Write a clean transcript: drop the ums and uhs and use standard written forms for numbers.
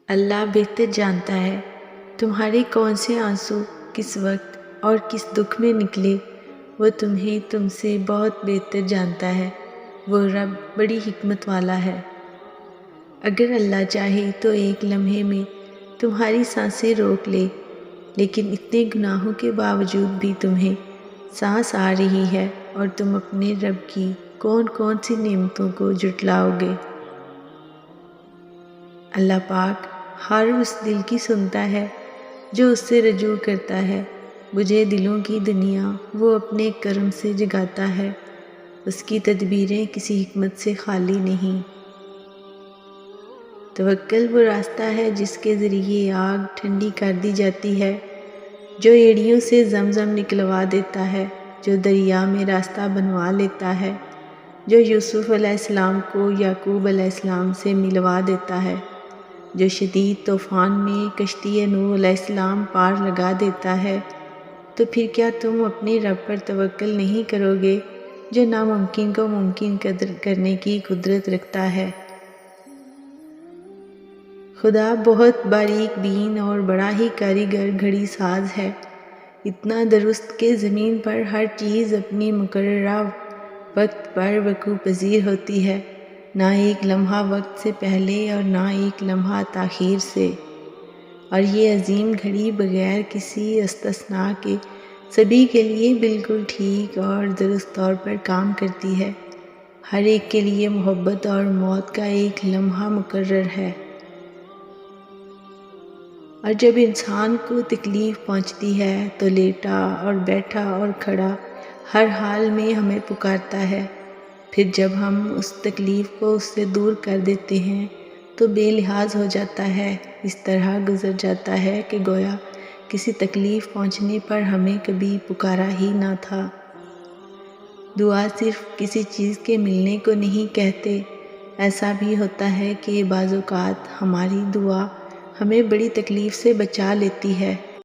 اللہ بہتر جانتا ہے تمہارے کون سے آنسو کس وقت اور کس دکھ میں نکلے، وہ تمہیں تم سے بہت بہتر جانتا ہے۔ وہ رب بڑی حکمت والا ہے۔ اگر اللہ چاہے تو ایک لمحے میں تمہاری سانسیں روک لے، لیکن اتنے گناہوں کے باوجود بھی تمہیں سانس آ رہی ہے اور تم اپنے رب کی کون کون سی نعمتوں کو جھٹلاؤ گے۔ اللہ پاک ہر اس دل کی سنتا ہے جو اس سے رجوع کرتا ہے۔ بجھے دلوں کی دنیا وہ اپنے کرم سے جگاتا ہے، اس کی تدبیریں کسی حکمت سے خالی نہیں۔ توکل وہ راستہ ہے جس کے ذریعے آگ ٹھنڈی کر دی جاتی ہے، جو ایڑیوں سے زمزم نکلوا دیتا ہے، جو دریا میں راستہ بنوا لیتا ہے، جو یوسف علیہ السلام کو یعقوب علیہ السلام سے ملوا دیتا ہے، جو شدید طوفان میں کشتی نوح علیہ السلام پار لگا دیتا ہے۔ تو پھر کیا تم اپنے رب پر توکل نہیں کرو گے جو ناممکن کو ممکن کرنے کی قدرت رکھتا ہے؟ خدا بہت باریک بین اور بڑا ہی کاریگر گھڑی ساز ہے، اتنا درست کہ زمین پر ہر چیز اپنی مقررہ وقت پر وقوع پذیر ہوتی ہے، نہ ایک لمحہ وقت سے پہلے اور نہ ایک لمحہ تاخیر سے۔ اور یہ عظیم گھڑی بغیر کسی استثناء کے سبھی کے لیے بالکل ٹھیک اور درست طور پر کام کرتی ہے۔ ہر ایک کے لیے محبت اور موت کا ایک لمحہ مقرر ہے۔ اور جب انسان کو تکلیف پہنچتی ہے تو لیٹا اور بیٹھا اور کھڑا ہر حال میں ہمیں پکارتا ہے۔ پھر جب ہم اس تکلیف کو اس سے دور کر دیتے ہیں تو بے لحاظ ہو جاتا ہے، اس طرح گزر جاتا ہے کہ گویا کسی تکلیف پہنچنے پر ہمیں کبھی پکارا ہی نہ تھا۔ دعا صرف کسی چیز کے ملنے کو نہیں کہتے، ایسا بھی ہوتا ہے کہ بعض اوقات ہماری دعا ہمیں بڑی تکلیف سے بچا لیتی ہے۔